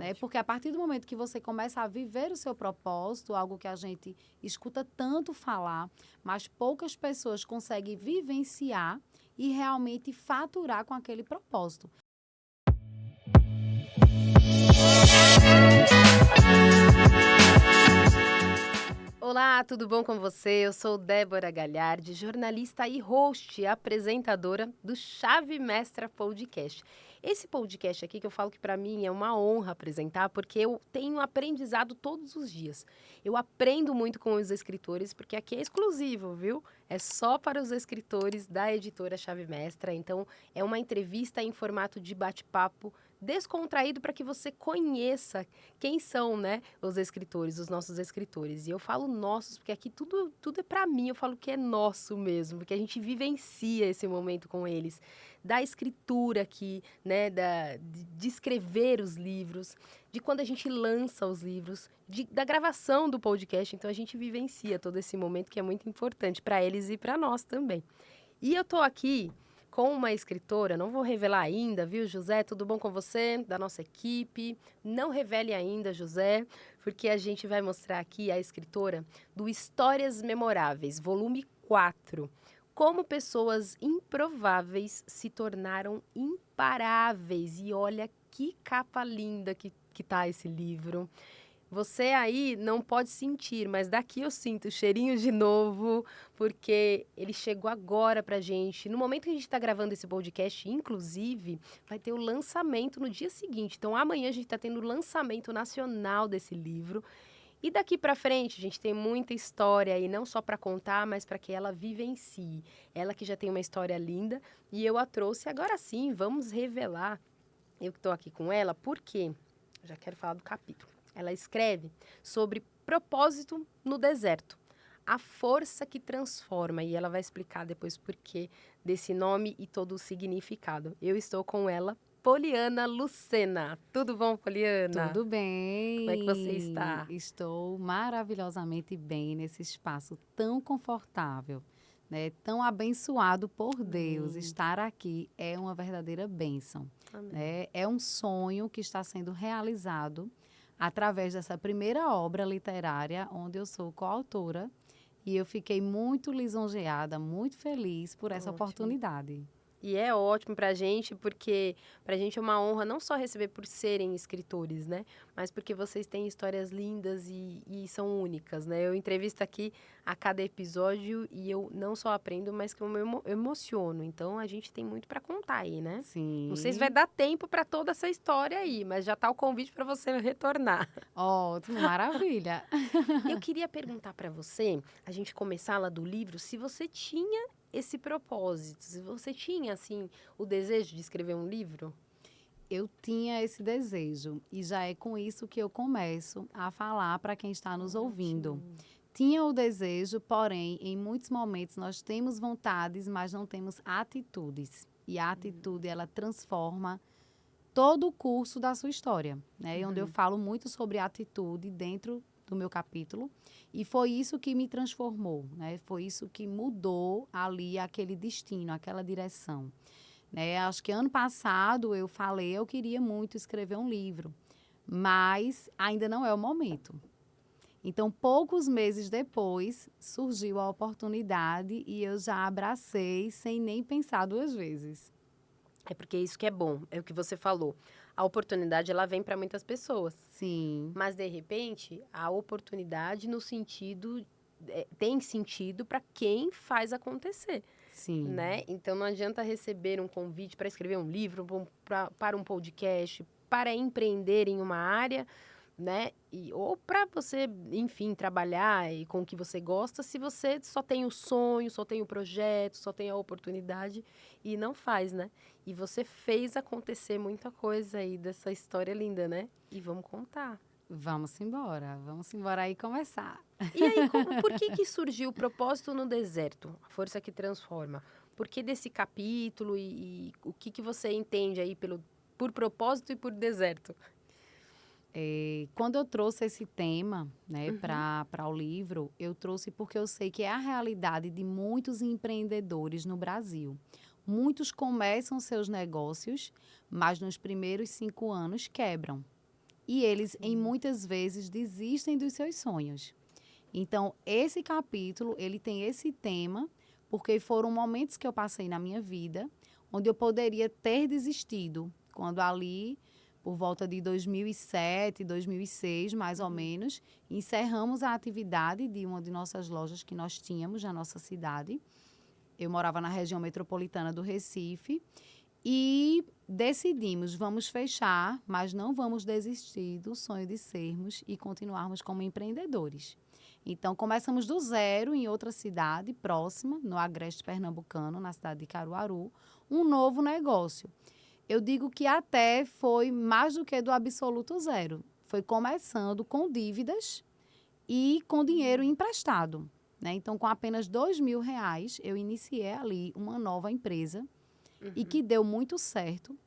né? Porque a partir do momento que você começa a viver o seu propósito, algo que a gente escuta tanto falar, mas poucas pessoas conseguem vivenciar e realmente faturar com aquele propósito. Olá, tudo bom com você? Eu sou Débora Galhardi, jornalista e host, e apresentadora do Chave Mestra Podcast. Esse podcast aqui que eu falo que para mim é uma honra apresentar, porque eu tenho aprendizado todos os dias. Eu aprendo muito com os escritores, porque aqui é exclusivo, viu? É só para os escritores da editora Chave Mestra. Então, é uma entrevista em formato de bate-papo descontraído para que você conheça quem são, né, os escritores, os nossos escritores. E eu falo nossos, porque aqui tudo é para mim, eu falo que é nosso mesmo, porque a gente vivencia esse momento com eles. Da escritura aqui, né, de escrever os livros, de quando a gente lança os livros, da gravação do podcast. Então, a gente vivencia todo esse momento que é muito importante para eles e para nós também. E eu tô aqui com uma escritora, não vou revelar ainda, viu, José? Tudo bom com você? Da nossa equipe. Não revele ainda, José, porque a gente vai mostrar aqui a escritora do Histórias Memoráveis, volume 4. Como pessoas improváveis se tornaram imparáveis. E olha que capa linda que tá esse livro. Você aí não pode sentir, mas daqui eu sinto o cheirinho de novo, porque ele chegou agora pra gente. No momento que a gente está gravando esse podcast, inclusive, vai ter o lançamento no dia seguinte. Então, amanhã a gente está tendo o lançamento nacional desse livro. E daqui para frente, a gente tem muita história aí, não só para contar, mas para que ela vivencie. Ela que já tem uma história linda e eu a trouxe. Agora sim, vamos revelar. Eu que estou aqui com ela, por quê? Eu já quero falar do capítulo. Ela escreve sobre propósito no deserto, a força que transforma, e ela vai explicar depois por quê desse nome e todo o significado. Eu estou com ela, Poliana Lucena. Tudo bom, Poliana? Tudo bem? Como é que você está? Estou maravilhosamente bem nesse espaço tão confortável, né? Tão abençoado por Deus. Estar aqui é uma verdadeira bênção, né? É um sonho que está sendo realizado através dessa primeira obra literária, onde eu sou coautora, e eu fiquei muito lisonjeada, muito feliz por essa oportunidade. E é ótimo pra gente, porque pra gente é uma honra não só receber por serem escritores, né? Mas porque vocês têm histórias lindas e são únicas, né? Eu entrevisto aqui a cada episódio e eu não só aprendo, mas que eu me emociono. Então, a gente tem muito pra contar aí, né? Sim. Não sei se vai dar tempo pra toda essa história aí, mas já tá o convite pra você retornar. Ótimo, maravilha. Eu queria perguntar pra você, a gente começar lá do livro, se você tinha esse propósito, se você tinha, assim, o desejo de escrever um livro? Eu tinha esse desejo e já é com isso que eu começo a falar para quem está nos ouvindo. Tinha o desejo, porém, em muitos momentos nós temos vontades, mas não temos atitudes. E a atitude, ela transforma todo o curso da sua história, né? E onde eu falo muito sobre atitude dentro do meu capítulo. E foi isso que me transformou, né? Foi isso que mudou ali aquele destino, aquela direção, né? Acho que ano passado eu falei, eu queria muito escrever um livro, mas ainda não é o momento. Então, poucos meses depois, surgiu a oportunidade e eu já abracei sem nem pensar duas vezes. É porque isso que é bom, é o que você falou. A oportunidade, ela vem para muitas pessoas. Sim. Mas, de repente, a oportunidade no sentido... tem sentido para quem faz acontecer. Sim. Né? Então, não adianta receber um convite para escrever um livro, para um podcast, para empreender em uma área, né? Ou para você, enfim, trabalhar com o que você gosta, se você só tem o sonho, só tem o projeto, só tem a oportunidade e não faz, né? E você fez acontecer muita coisa aí dessa história linda, né? E vamos contar. Vamos embora aí começar. E aí, por que surgiu o propósito no deserto, a força que transforma? Por que desse capítulo e o que você entende aí por propósito e por deserto? Quando eu trouxe esse tema, né, para o livro, eu trouxe porque eu sei que é a realidade de muitos empreendedores no Brasil. Muitos começam seus negócios, mas nos primeiros 5 anos quebram. e eles, em muitas vezes, desistem dos seus sonhos. Então, esse capítulo, ele tem esse tema, porque foram momentos que eu passei na minha vida, onde eu poderia ter desistido, quando ali, por volta de 2007, 2006, mais ou menos, encerramos a atividade de uma de nossas lojas que nós tínhamos na nossa cidade. Eu morava na região metropolitana do Recife e decidimos, vamos fechar, mas não vamos desistir do sonho de sermos e continuarmos como empreendedores. Então, começamos do zero em outra cidade próxima, no Agreste Pernambucano, na cidade de Caruaru, um novo negócio. Eu digo que até foi mais do que do absoluto zero. Foi começando com dívidas e com dinheiro emprestado, né? Então, com apenas R$ 2.000, eu iniciei ali uma nova empresa e que deu muito certo,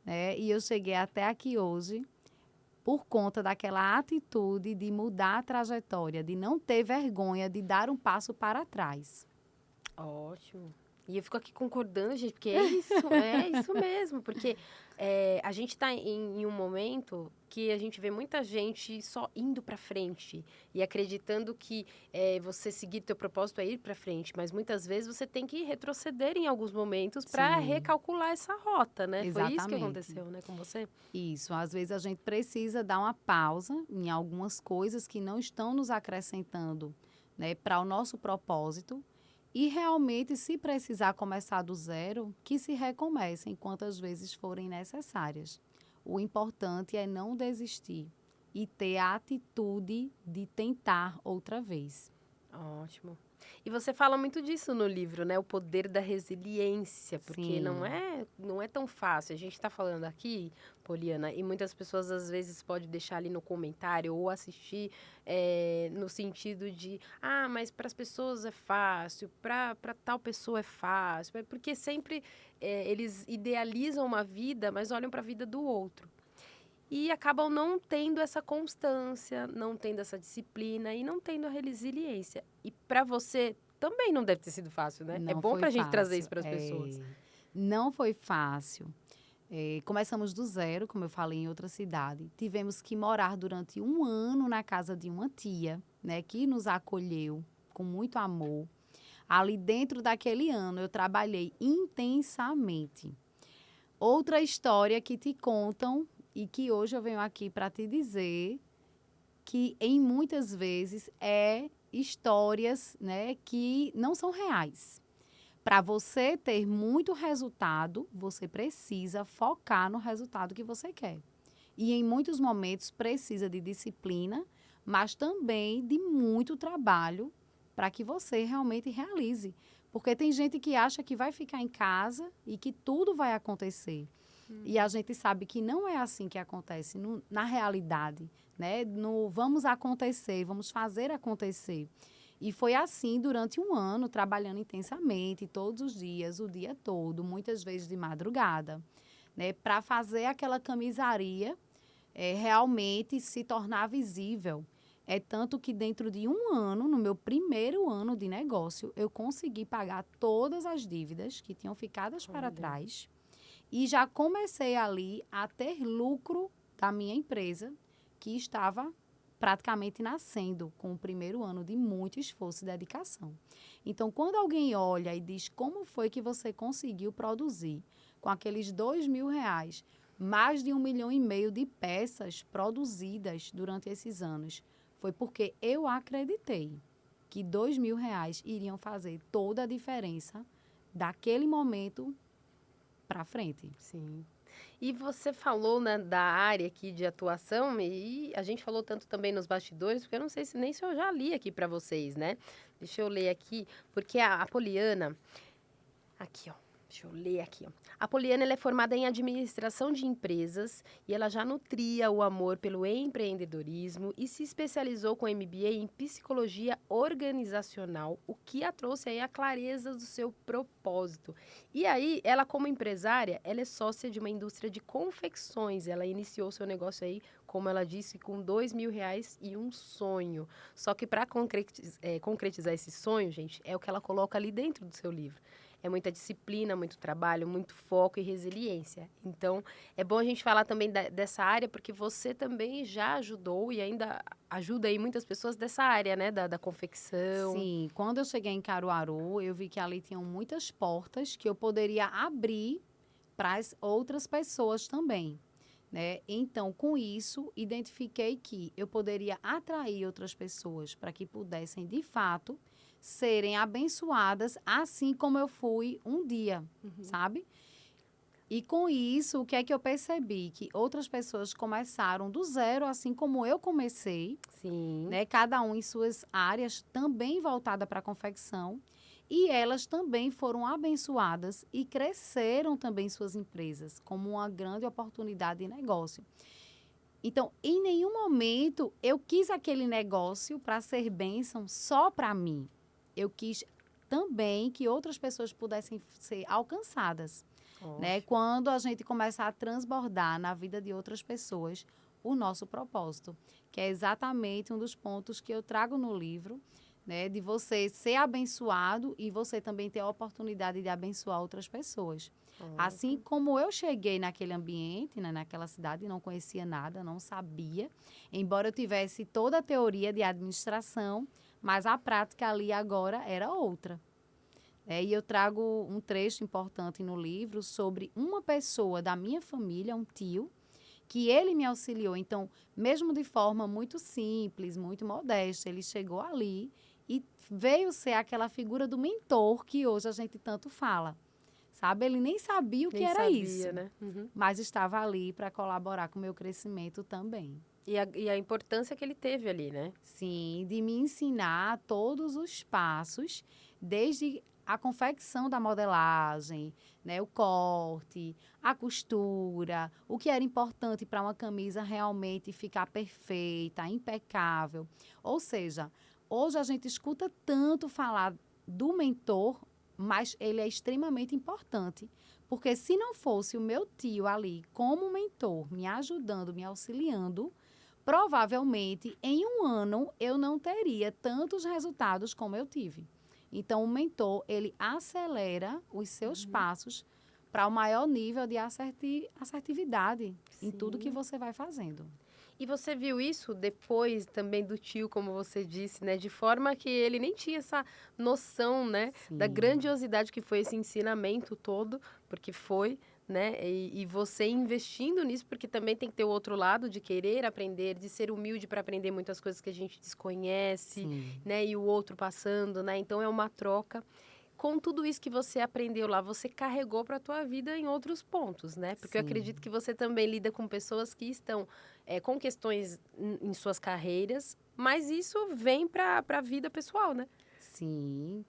né? E eu cheguei até aqui hoje por conta daquela atitude de mudar a trajetória, de não ter vergonha de dar um passo para trás. Ótimo. E eu fico aqui concordando, gente, porque é isso mesmo, porque a gente está em um momento que a gente vê muita gente só indo para frente e acreditando que você seguir teu propósito é ir para frente, mas muitas vezes você tem que retroceder em alguns momentos para Sim. recalcular essa rota, né? Foi isso que Exatamente. aconteceu, né, com você? Isso, às vezes a gente precisa dar uma pausa em algumas coisas que não estão nos acrescentando, né, para o nosso propósito. E realmente, se precisar começar do zero, que se recomecem quantas vezes forem necessárias. O importante é não desistir e ter a atitude de tentar outra vez. Ótimo. E você fala muito disso no livro, né? O poder da resiliência, porque Sim. não é tão fácil. A gente está falando aqui, Poliana, e muitas pessoas às vezes podem deixar ali no comentário ou assistir no sentido de, mas para as pessoas é fácil, para tal pessoa é fácil, porque sempre eles idealizam uma vida, mas olham para a vida do outro. E acabam não tendo essa constância, não tendo essa disciplina e não tendo a resiliência. E para você também não deve ter sido fácil, né? Não É bom foi para a gente trazer fácil. isso para as pessoas. Não foi fácil. Começamos do zero, como eu falei, em outra cidade. Tivemos que morar durante 1 ano na casa de uma tia, né, que nos acolheu com muito amor. Ali dentro daquele ano, eu trabalhei intensamente. Outra história que te contam e que hoje eu venho aqui para te dizer que, em muitas vezes, histórias, né, que não são reais. Para você ter muito resultado, você precisa focar no resultado que você quer. E, em muitos momentos, precisa de disciplina, mas também de muito trabalho para que você realmente realize. Porque tem gente que acha que vai ficar em casa e que tudo vai acontecer. E a gente sabe que não é assim que acontece na realidade, né? Vamos acontecer, vamos fazer acontecer. E foi assim durante 1 ano, trabalhando intensamente, todos os dias, o dia todo, muitas vezes de madrugada, né? Para fazer aquela camisaria realmente se tornar visível. É tanto que dentro de 1 ano, no meu primeiro ano de negócio, eu consegui pagar todas as dívidas que tinham ficado para trás. E já comecei ali a ter lucro da minha empresa, que estava praticamente nascendo com o primeiro ano de muito esforço e dedicação. Então, quando alguém olha e diz como foi que você conseguiu produzir com aqueles R$ 2.000, mais de 1,5 milhão de peças produzidas durante esses anos, foi porque eu acreditei que R$ 2.000 iriam fazer toda a diferença daquele momento para frente. Sim. E você falou, né, da área aqui de atuação e a gente falou tanto também nos bastidores, porque eu não sei se eu já li aqui para vocês, né? Deixa eu ler aqui, porque a Poliana... Aqui, ó. Deixa eu ler aqui, ó. A Poliana, ela é formada em administração de empresas e ela já nutria o amor pelo empreendedorismo e se especializou com MBA em psicologia organizacional, o que a trouxe aí a clareza do seu propósito. E aí, ela como empresária, ela é sócia de uma indústria de confecções. Ela iniciou seu negócio aí, como ela disse, com R$ 2.000 e um sonho. Só que para concretizar esse sonho, gente, é o que ela coloca ali dentro do seu livro. é muita disciplina, muito trabalho, muito foco e resiliência. Então, é bom a gente falar também dessa área, porque você também já ajudou e ainda ajuda aí muitas pessoas dessa área, né, da confecção. Sim, quando eu cheguei em Caruaru, eu vi que ali tinham muitas portas que eu poderia abrir para as outras pessoas também, né? Então, com isso, identifiquei que eu poderia atrair outras pessoas para que pudessem, de fato, serem abençoadas, assim como eu fui um dia, sabe? E com isso, o que é que eu percebi? Que outras pessoas começaram do zero, assim como eu comecei, Sim. né? Cada um em suas áreas, também voltada para a confecção. E elas também foram abençoadas e cresceram também suas empresas como uma grande oportunidade de negócio. Então, em nenhum momento eu quis aquele negócio para ser bênção só para mim. Eu quis também que outras pessoas pudessem ser alcançadas, né? Quando a gente começa a transbordar na vida de outras pessoas o nosso propósito, que é exatamente um dos pontos que eu trago no livro, né? De você ser abençoado e você também ter a oportunidade de abençoar outras pessoas. Assim como eu cheguei naquele ambiente, né, naquela cidade, não conhecia nada, não sabia, embora eu tivesse toda a teoria de administração, mas a prática ali agora era outra. E eu trago um trecho importante no livro sobre uma pessoa da minha família, um tio, que ele me auxiliou. Então, mesmo de forma muito simples, muito modesta, ele chegou ali e veio ser aquela figura do mentor que hoje a gente tanto fala. Sabe? Ele nem sabia o que era isso, né? mas estava ali para colaborar com o meu crescimento também. E a importância que ele teve ali, né? Sim, de me ensinar todos os passos, desde a confecção da modelagem, né, o corte, a costura, o que era importante para uma camisa realmente ficar perfeita, impecável. Ou seja, hoje a gente escuta tanto falar do mentor, mas ele é extremamente importante, porque se não fosse o meu tio ali como mentor, me ajudando, me auxiliando, provavelmente em um ano eu não teria tantos resultados como eu tive. Então, o mentor, ele acelera os seus passos para o maior nível de assertividade em tudo que você vai fazendo. E você viu isso depois também do tio, como você disse, né? De forma que ele nem tinha essa noção, né? Sim. Da grandiosidade que foi esse ensinamento todo, porque foi, né? E você investindo nisso, porque também tem que ter o outro lado de querer aprender, de ser humilde para aprender muitas coisas que a gente desconhece, Sim. né? E o outro passando, né? Então é uma troca. Com tudo isso que você aprendeu lá, você carregou para a tua vida em outros pontos, né? Porque eu Sim. acredito que você também lida com pessoas que estão com questões em suas carreiras, mas isso vem para a vida pessoal, né? Sim.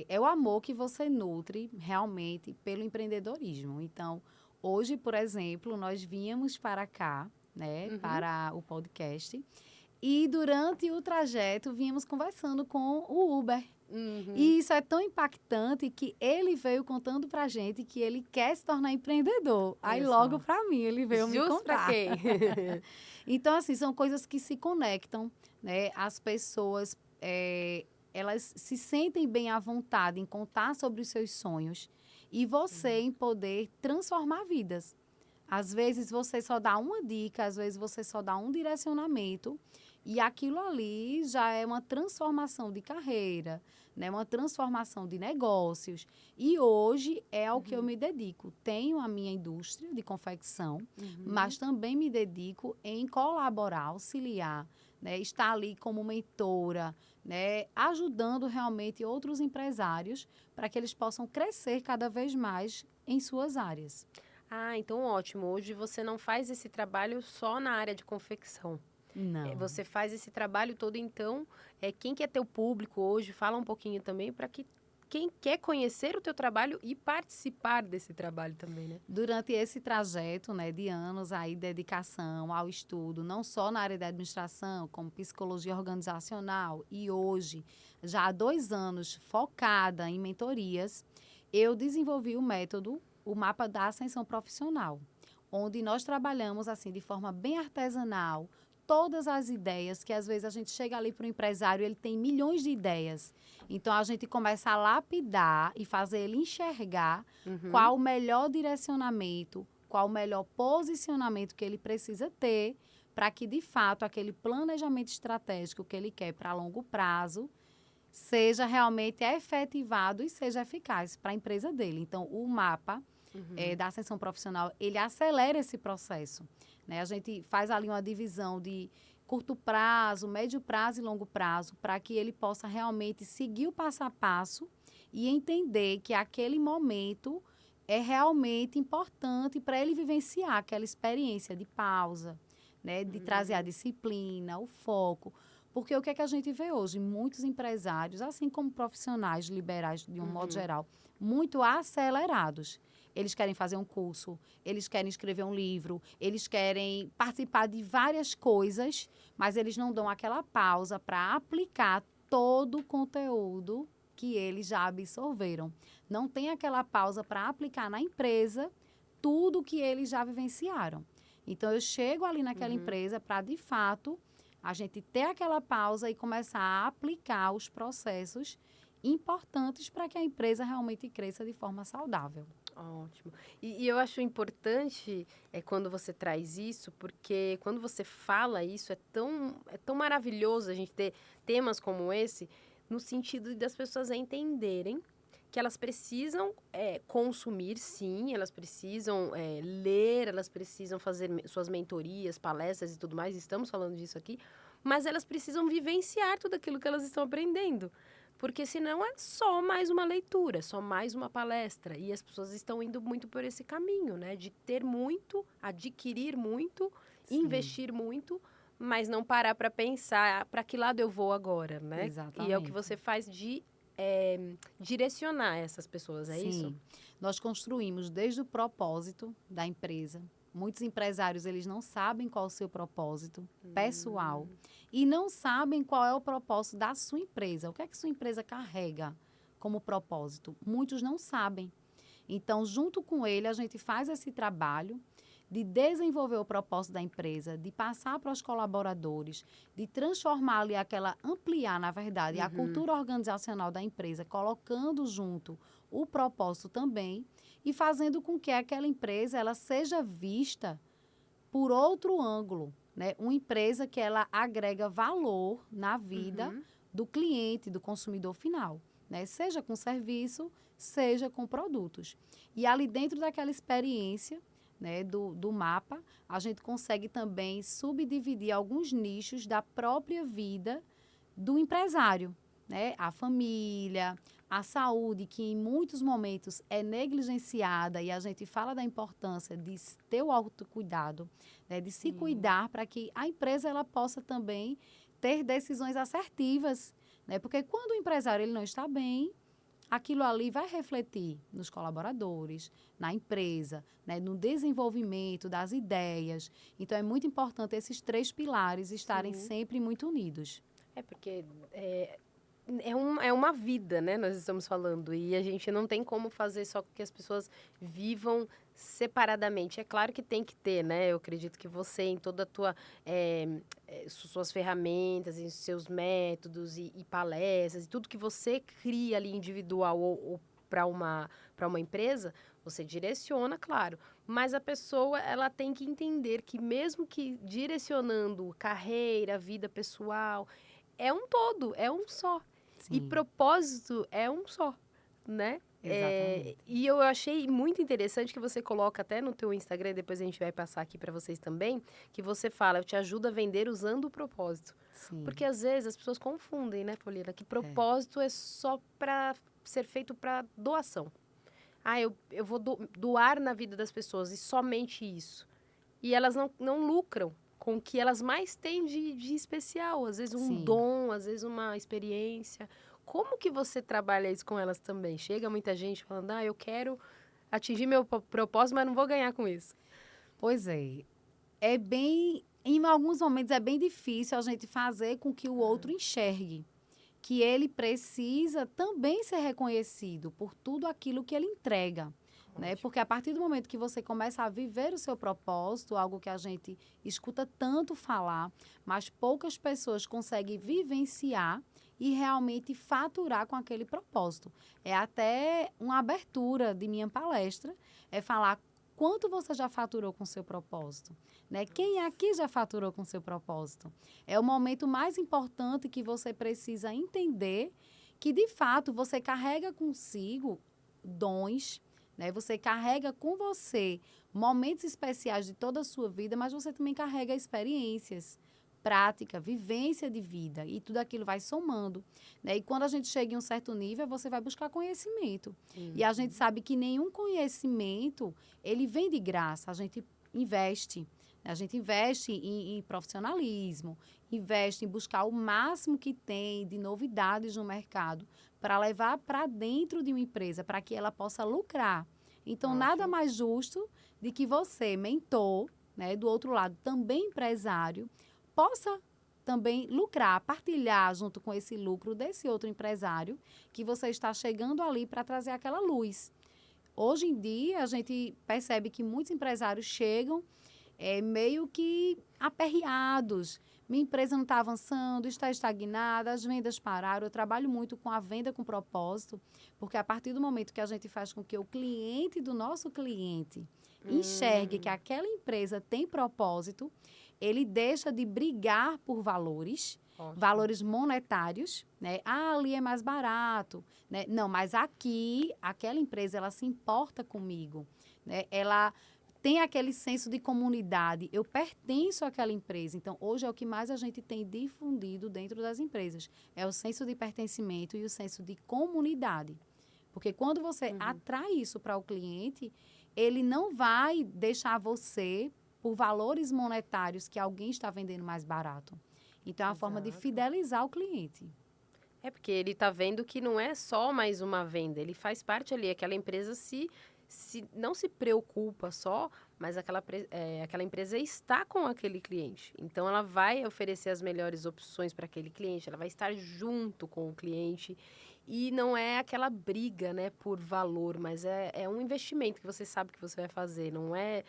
É o amor que você nutre realmente pelo empreendedorismo. Então, hoje, por exemplo, nós viemos para cá, né, para o podcast, e durante o trajeto viemos conversando com o Uber. E isso é tão impactante que ele veio contando pra gente que ele quer se tornar empreendedor. Aí logo para mim ele veio me Justo contar. para quem? Então, assim, são coisas que se conectam, né? As pessoas, elas se sentem bem à vontade em contar sobre os seus sonhos e você em poder transformar vidas. Às vezes você só dá uma dica, às vezes você só dá um direcionamento e aquilo ali já é uma transformação de carreira, né? Uma transformação de negócios. E hoje é ao que eu me dedico. Tenho a minha indústria de confecção, mas também me dedico em colaborar, auxiliar, né? Estar ali como mentora, né? Ajudando realmente outros empresários para que eles possam crescer cada vez mais em suas áreas. Ah, então ótimo. Hoje você não faz esse trabalho só na área de confecção. Não. Você faz esse trabalho todo, então, quem quer ter o público hoje, fala um pouquinho também para que quem quer conhecer o teu trabalho e participar desse trabalho também, né? Durante esse trajeto, né, de anos aí, dedicação ao estudo, não só na área da administração, como psicologia organizacional, e hoje, já há 2 anos, focada em mentorias, eu desenvolvi o método, o mapa da ascensão profissional, onde nós trabalhamos assim de forma bem artesanal, todas as ideias, que às vezes a gente chega ali para o empresário, ele tem milhões de ideias. Então, a gente começa a lapidar e fazer ele enxergar qual o melhor direcionamento, qual o melhor posicionamento que ele precisa ter para que, de fato, aquele planejamento estratégico que ele quer para longo prazo seja realmente efetivado e seja eficaz para a empresa dele. Então, o mapa da ascensão profissional, ele acelera esse processo, né? A gente faz ali uma divisão de curto prazo, médio prazo e longo prazo, para que ele possa realmente seguir o passo a passo e entender que aquele momento é realmente importante para ele vivenciar aquela experiência de pausa, né? De trazer a disciplina, o foco. Porque o que é que a gente vê hoje? Muitos empresários, assim como profissionais liberais de um modo geral, muito acelerados. Eles querem fazer um curso, eles querem escrever um livro, eles querem participar de várias coisas, mas eles não dão aquela pausa para aplicar todo o conteúdo que eles já absorveram. Não tem aquela pausa para aplicar na empresa tudo que eles já vivenciaram. Então, eu chego ali naquela empresa para, de fato, a gente ter aquela pausa e começar a aplicar os processos importantes para que a empresa realmente cresça de forma saudável. Ótimo. E eu acho importante quando você traz isso, porque quando você fala isso, é tão maravilhoso a gente ter temas como esse, no sentido das pessoas entenderem que elas precisam consumir, sim, elas precisam ler, elas precisam fazer suas mentorias, palestras e tudo mais, estamos falando disso aqui, mas elas precisam vivenciar tudo aquilo que elas estão aprendendo. Porque senão é só mais uma leitura, só mais uma palestra. E as pessoas estão indo muito por esse caminho, né? De ter muito, adquirir muito, investir muito, mas não parar para pensar para que lado eu vou agora, né? Exatamente. E é o que você faz de direcionar essas pessoas, é isso? Sim. Nós construímos desde o propósito da empresa. Muitos empresários, eles não sabem qual é o seu propósito pessoal e não sabem qual é o propósito da sua empresa. O que é que sua empresa carrega como propósito? Muitos não sabem. Então, junto com ele, a gente faz esse trabalho de desenvolver o propósito da empresa, de passar para os colaboradores, de transformar ali ampliar, na verdade, a cultura organizacional da empresa, colocando junto o propósito também e fazendo com que aquela empresa ela seja vista por outro ângulo, né? Uma empresa que ela agrega valor na vida do cliente, do consumidor final, né? Seja com serviço, seja com produtos. E ali dentro daquela experiência, né, do mapa, a gente consegue também subdividir alguns nichos da própria vida do empresário, né? A família, a saúde, que em muitos momentos é negligenciada, e a gente fala da importância de ter o autocuidado, né? De se cuidar para que a empresa ela possa também ter decisões assertivas, né? Porque quando o empresário ele não está bem, aquilo ali vai refletir nos colaboradores, na empresa, né? No desenvolvimento das ideias. Então, é muito importante esses 3 pilares estarem sempre muito unidos. Porque é uma vida, né? Nós estamos falando. E a gente não tem como fazer só com que as pessoas vivam separadamente. É claro que tem que ter, né? Eu acredito que você, em toda a tua... suas ferramentas, em seus métodos e palestras, e tudo que você cria ali individual ou para uma empresa, você direciona, claro. Mas a pessoa, ela tem que entender que mesmo que direcionando carreira, vida pessoal, é um todo, é um só. Sim. E propósito é um só, né? Exatamente. E eu achei muito interessante que você coloca até no teu Instagram, depois a gente vai passar aqui para vocês também, que você fala, eu te ajudo a vender usando o propósito. Sim. Porque às vezes as pessoas confundem, né, Paulina? Que propósito é só para ser feito para doação. Eu vou doar na vida das pessoas e somente isso. E elas não lucram com o que elas mais têm de especial. Às vezes um dom, às vezes uma experiência. Como que você trabalha isso com elas também? Chega muita gente falando, eu quero atingir meu propósito, mas não vou ganhar com isso. Pois é. Em alguns momentos é bem difícil a gente fazer com que o outro enxergue que ele precisa também ser reconhecido por tudo aquilo que ele entrega. né? Porque a partir do momento que você começa a viver o seu propósito, algo que a gente escuta tanto falar, mas poucas pessoas conseguem vivenciar e realmente faturar com aquele propósito. É até uma abertura de minha palestra, é falar quanto você já faturou com o seu propósito, né? Quem aqui já faturou com o seu propósito? É o momento mais importante que você precisa entender que, de fato, você carrega consigo dons, né? Você carrega com você momentos especiais de toda a sua vida, mas você também carrega experiências, prática, vivência de vida, e tudo aquilo vai somando, né? E quando a gente chega em um certo nível, você vai buscar conhecimento. E a gente sabe que nenhum conhecimento, ele vem de graça, a gente investe. A gente investe em profissionalismo, investe em buscar o máximo que tem de novidades no mercado para levar para dentro de uma empresa, para que ela possa lucrar. Então, nada mais justo de que você, mentor, né, do outro lado, também empresário, possa também lucrar, partilhar junto com esse lucro desse outro empresário que você está chegando ali para trazer aquela luz. Hoje em dia, a gente percebe que muitos empresários chegam meio que aperreados. Minha empresa não está avançando, está estagnada, as vendas pararam. Eu trabalho muito com a venda com propósito, porque a partir do momento que a gente faz com que o cliente do nosso cliente enxergue que aquela empresa tem propósito, ele deixa de brigar por valores, valores monetários, né? Ah, ali é mais barato, né? Não, mas aqui, aquela empresa, ela se importa comigo, né? Ela tem aquele senso de comunidade, eu pertenço àquela empresa. Então, hoje é o que mais a gente tem difundido dentro das empresas. É o senso de pertencimento e o senso de comunidade. Porque quando você atrai isso para o cliente, ele não vai deixar você por valores monetários que alguém está vendendo mais barato. Então, é uma forma de fidelizar o cliente. É porque ele está vendo que não é só mais uma venda, ele faz parte ali, aquela empresa não se preocupa só, mas aquela empresa está com aquele cliente. Então, ela vai oferecer as melhores opções para aquele cliente, ela vai estar junto com o cliente. E não é aquela briga, né, por valor, mas é um investimento que você sabe que você vai fazer. Não é,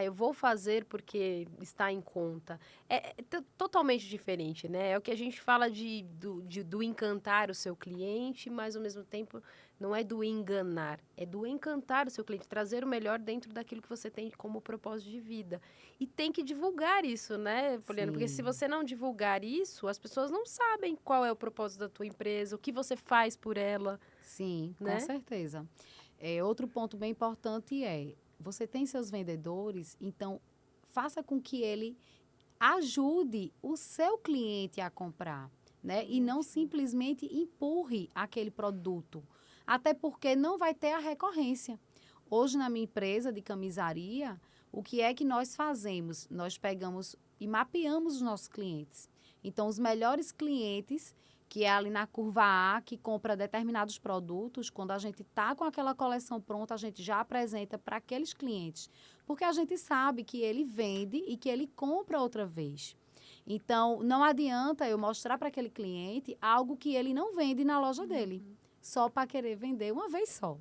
eu vou fazer porque está em conta. É totalmente diferente, né? É o que a gente fala do encantar o seu cliente, mas, ao mesmo tempo, não é do enganar. É do encantar o seu cliente, trazer o melhor dentro daquilo que você tem como propósito de vida. E tem que divulgar isso, né, Poliana? Porque se você não divulgar isso, as pessoas não sabem qual é o propósito da tua empresa, o que você faz por ela. Sim, né? Com certeza. Outro ponto bem importante você tem seus vendedores, então faça com que ele ajude o seu cliente a comprar, né? E não simplesmente empurre aquele produto. Até porque não vai ter a recorrência. Hoje, na minha empresa de camisaria, o que é que nós fazemos? Nós pegamos e mapeamos os nossos clientes. Então, os melhores clientes, que é ali na curva A, que compra determinados produtos, quando a gente está com aquela coleção pronta, a gente já apresenta para aqueles clientes. Porque a gente sabe que ele vende e que ele compra outra vez. Então, não adianta eu mostrar para aquele cliente algo que ele não vende na loja dele, só para querer vender uma vez só.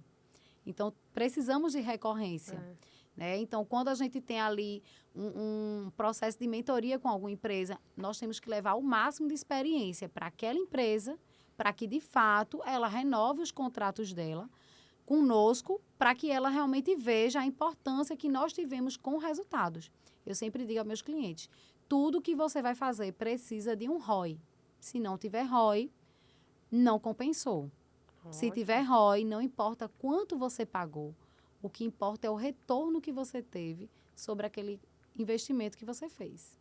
Então, precisamos de recorrência. Né? Então, quando a gente tem ali um processo de mentoria com alguma empresa, nós temos que levar o máximo de experiência para aquela empresa, para que, de fato, ela renove os contratos dela conosco, para que ela realmente veja a importância que nós tivemos com resultados. Eu sempre digo aos meus clientes, tudo que você vai fazer precisa de um ROI. Se não tiver ROI, não compensou. Se tiver ROI, não importa quanto você pagou. O que importa é o retorno que você teve sobre aquele investimento que você fez.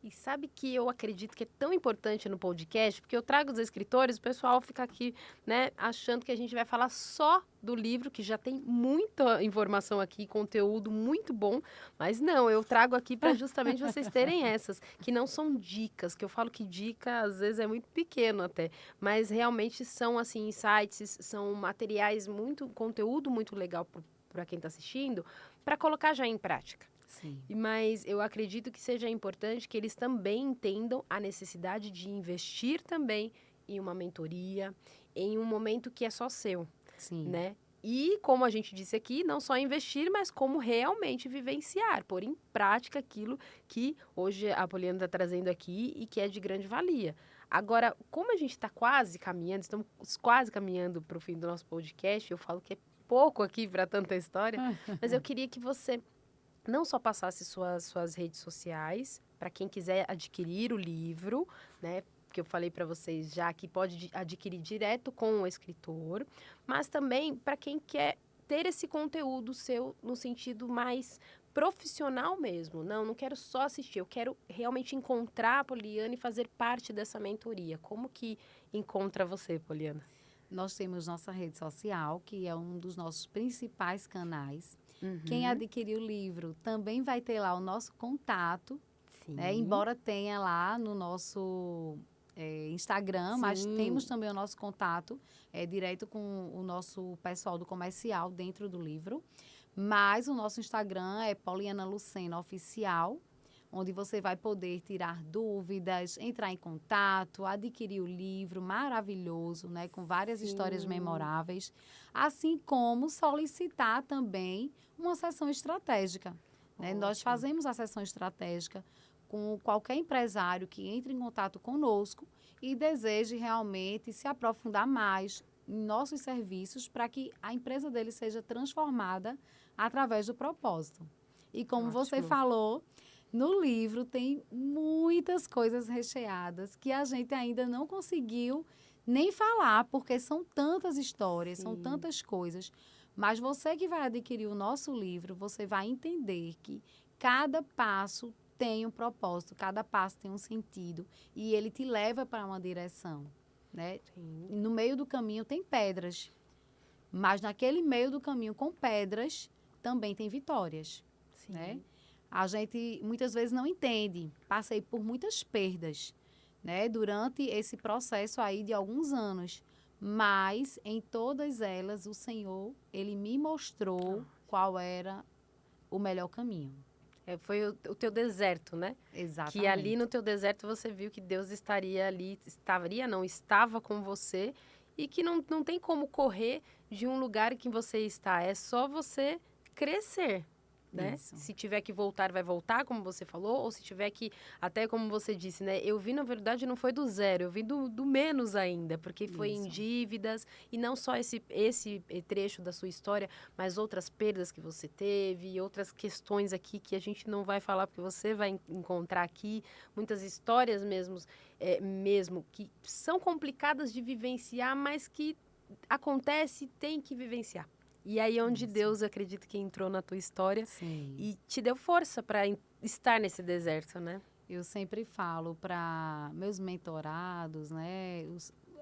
E sabe que eu acredito que é tão importante no podcast, porque eu trago os escritores, o pessoal fica aqui, né, achando que a gente vai falar só do livro, que já tem muita informação aqui, conteúdo muito bom, mas não, eu trago aqui para justamente vocês terem essas, que não são dicas, que eu falo que dica às vezes é muito pequeno até, mas realmente são assim insights, são materiais conteúdo muito legal para quem está assistindo, para colocar já em prática. Sim. Mas eu acredito que seja importante que eles também entendam a necessidade de investir também em uma mentoria, em um momento que é só seu, Sim. né? E, como a gente disse aqui, não só investir, mas como realmente vivenciar, pôr em prática aquilo que hoje a Poliana está trazendo aqui e que é de grande valia. Agora, como a gente está quase caminhando, estamos quase caminhando para o fim do nosso podcast, eu falo que é pouco aqui para tanta história, mas eu queria que você não só passasse suas redes sociais, para quem quiser adquirir o livro, né? Que eu falei para vocês já que pode adquirir direto com o escritor, mas também para quem quer ter esse conteúdo seu no sentido mais profissional mesmo. Não quero só assistir, eu quero realmente encontrar a Poliana e fazer parte dessa mentoria. Como que encontra você, Poliana? Nós temos nossa rede social, que é um dos nossos principais canais. Uhum. Quem adquirir o livro também vai ter lá o nosso contato, né? Embora tenha lá no nosso Instagram, Sim. mas temos também o nosso contato direto com o nosso pessoal do comercial dentro do livro. Mas o nosso Instagram é Poliana Lucena Oficial, onde você vai poder tirar dúvidas, entrar em contato, adquirir o livro maravilhoso, né, com várias histórias memoráveis, assim como solicitar também uma sessão estratégica. Né? Nós fazemos a sessão estratégica com qualquer empresário que entre em contato conosco e deseje realmente se aprofundar mais em nossos serviços para que a empresa dele seja transformada através do propósito. E como você falou, no livro tem muitas coisas recheadas que a gente ainda não conseguiu nem falar, porque são tantas histórias, são tantas coisas. Mas você que vai adquirir o nosso livro, você vai entender que cada passo tem um propósito, cada passo tem um sentido e ele te leva para uma direção, né? No meio do caminho tem pedras, mas naquele meio do caminho com pedras também tem vitórias, né? A gente muitas vezes não entende. Passei por muitas perdas, né? Durante esse processo aí de alguns anos. Mas em todas elas o Senhor, Ele me mostrou qual era o melhor caminho. Foi o teu deserto, né? Exatamente. Que ali no teu deserto você viu que Deus estaria ali, estava com você e que não tem como correr de um lugar que você está. É só você crescer. Né? Se tiver que voltar, vai voltar, como você falou, ou se tiver que, até como você disse, né? Eu vi, na verdade, não foi do zero, eu vi do menos ainda, porque foi em dívidas, e não só esse trecho da sua história, mas outras perdas que você teve, e outras questões aqui que a gente não vai falar, porque você vai encontrar aqui, muitas histórias mesmo que são complicadas de vivenciar, mas que acontece, tem que vivenciar. E aí é onde Deus, acredito que entrou na tua história e te deu força para estar nesse deserto, né? Eu sempre falo para meus mentorados, né,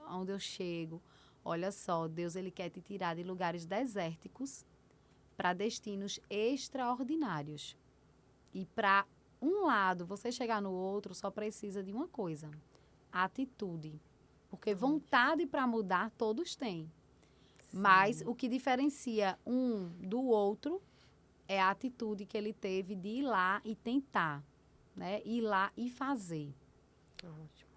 onde eu chego, olha só, Deus ele quer te tirar de lugares desérticos para destinos extraordinários. E para um lado, você chegar no outro, só precisa de uma coisa, atitude. Porque vontade para mudar todos têm. Mas o que diferencia um do outro é a atitude que ele teve de ir lá e tentar, né? Ir lá e fazer. Ótimo.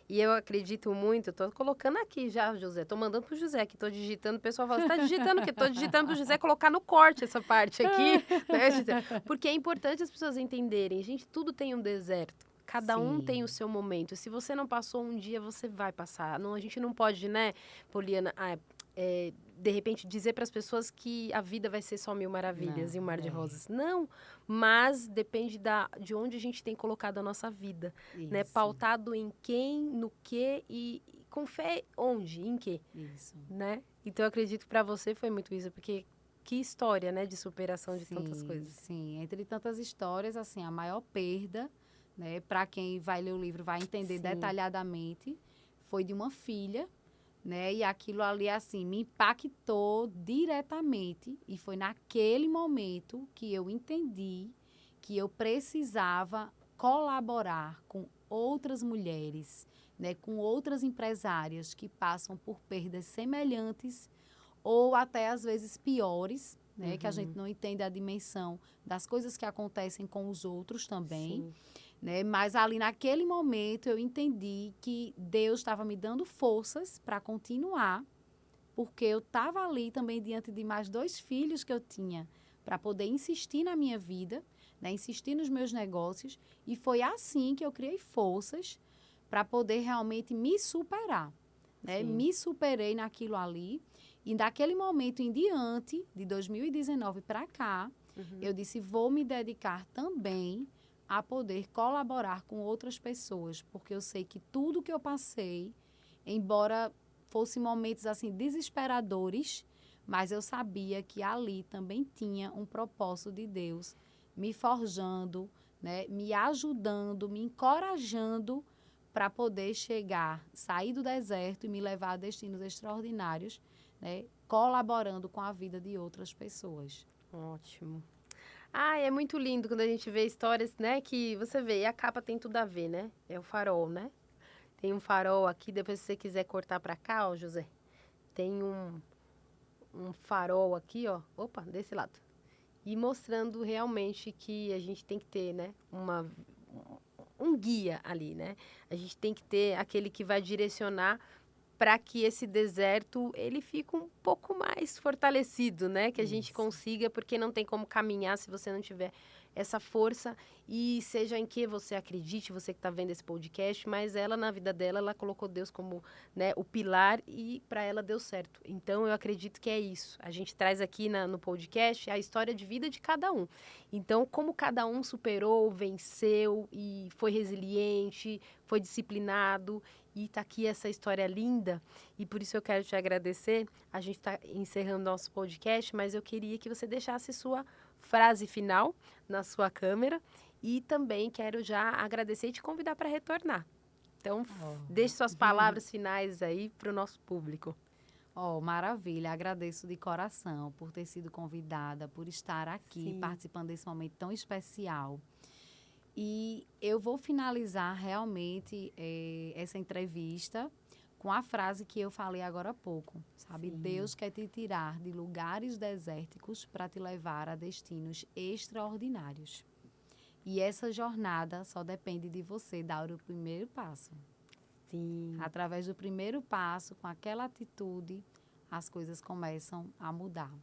E eu acredito muito, estou colocando aqui já, José, estou mandando para o José, que estou digitando, o pessoal fala, você está digitando o quê? Estou digitando para o José colocar no corte essa parte aqui, né? Porque é importante as pessoas entenderem, gente, tudo tem um deserto. Cada um tem o seu momento. Se você não passou um dia, você vai passar. Não, a gente não pode, né, Poliana, de repente dizer para as pessoas que a vida vai ser só mil maravilhas e um mar de rosas. Não, mas depende de onde a gente tem colocado a nossa vida, né? Pautado em quem, no que e com fé onde, em quê, né? Então eu acredito que para você foi muito isso, porque que história, né, de superação de tantas coisas. Sim, entre tantas histórias, assim, a maior perda, né, para quem vai ler o livro vai entender detalhadamente, foi de uma filha, né? E aquilo ali, assim, me impactou diretamente. E foi naquele momento que eu entendi que eu precisava colaborar com outras mulheres, né? Com outras empresárias que passam por perdas semelhantes ou até, às vezes, piores, né? Que a gente não entende a dimensão das coisas que acontecem com os outros também. Né? Mas ali naquele momento eu entendi que Deus estava me dando forças para continuar, porque eu estava ali também diante de mais 2 filhos que eu tinha, para poder insistir na minha vida, né, insistir nos meus negócios, e foi assim que eu criei forças para poder realmente me superar, né? Sim. Me superei naquilo ali, e daquele momento em diante, de 2019 para cá, eu disse, vou me dedicar também a poder colaborar com outras pessoas, porque eu sei que tudo que eu passei, embora fossem momentos assim desesperadores, mas eu sabia que ali também tinha um propósito de Deus me forjando, né, me ajudando, me encorajando para poder chegar, sair do deserto e me levar a destinos extraordinários, né, colaborando com a vida de outras pessoas. Ótimo. Ah, é muito lindo quando a gente vê histórias, né, que você vê, e a capa tem tudo a ver, né? É o farol, né? Tem um farol aqui, depois se você quiser cortar para cá, ó, José, tem um farol aqui, ó, opa, desse lado. E mostrando realmente que a gente tem que ter, né, um guia ali, né? A gente tem que ter aquele que vai direcionar para que esse deserto ele fique um pouco mais fortalecido, né? Que a gente Isso. consiga, porque não tem como caminhar se você não tiver essa força e seja em que você acredite, você que está vendo esse podcast, mas ela na vida dela, ela colocou Deus como, né, o pilar e para ela deu certo. Então eu acredito que é isso. A gente traz aqui no podcast a história de vida de cada um. Então como cada um superou, venceu e foi resiliente, foi disciplinado. E está aqui essa história linda, e por isso eu quero te agradecer. A gente está encerrando nosso podcast, mas eu queria que você deixasse sua frase final na sua câmera, e também quero já agradecer e te convidar para retornar. Então, deixe suas palavras finais aí para o nosso público. Maravilha, agradeço de coração por ter sido convidada, por estar aqui Sim. participando desse momento tão especial. E eu vou finalizar realmente essa entrevista com a frase que eu falei agora há pouco, sabe? Sim. Deus quer te tirar de lugares desérticos para te levar a destinos extraordinários. E essa jornada só depende de você dar o primeiro passo. Sim. Através do primeiro passo, com aquela atitude, as coisas começam a mudar.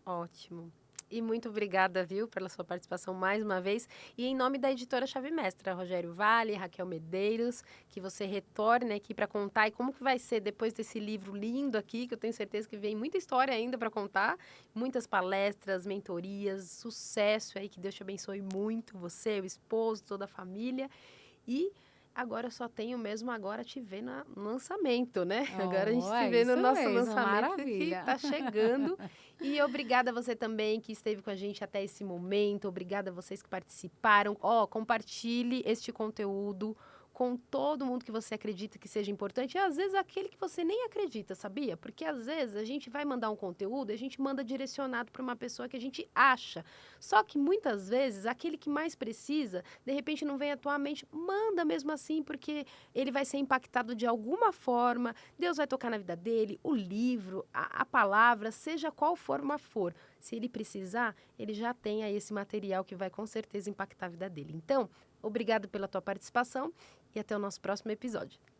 Ótimo. E muito obrigada, viu, pela sua participação mais uma vez. E em nome da editora Chave Mestra, Rogério Vale, Raquel Medeiros, que você retorne aqui para contar e como que vai ser depois desse livro lindo aqui, que eu tenho certeza que vem muita história ainda para contar, muitas palestras, mentorias, sucesso aí, que Deus te abençoe muito, você, o esposo, toda a família. E agora eu só tenho mesmo agora te ver no lançamento, né? Agora a gente se vê no nosso lançamento maravilha. que está chegando. E obrigada a você também que esteve com a gente até esse momento. Obrigada a vocês que participaram. Compartilhe este conteúdo com todo mundo que você acredita que seja importante. E às vezes aquele que você nem acredita, sabia? Porque às vezes a gente vai mandar um conteúdo e a gente manda direcionado para uma pessoa que a gente acha. Só que muitas vezes aquele que mais precisa, de repente não vem à tua mente, manda mesmo assim, porque ele vai ser impactado de alguma forma, Deus vai tocar na vida dele, o livro, a palavra, seja qual forma for. Se ele precisar, ele já tem aí esse material que vai com certeza impactar a vida dele. Então, obrigado pela tua participação e até o nosso próximo episódio.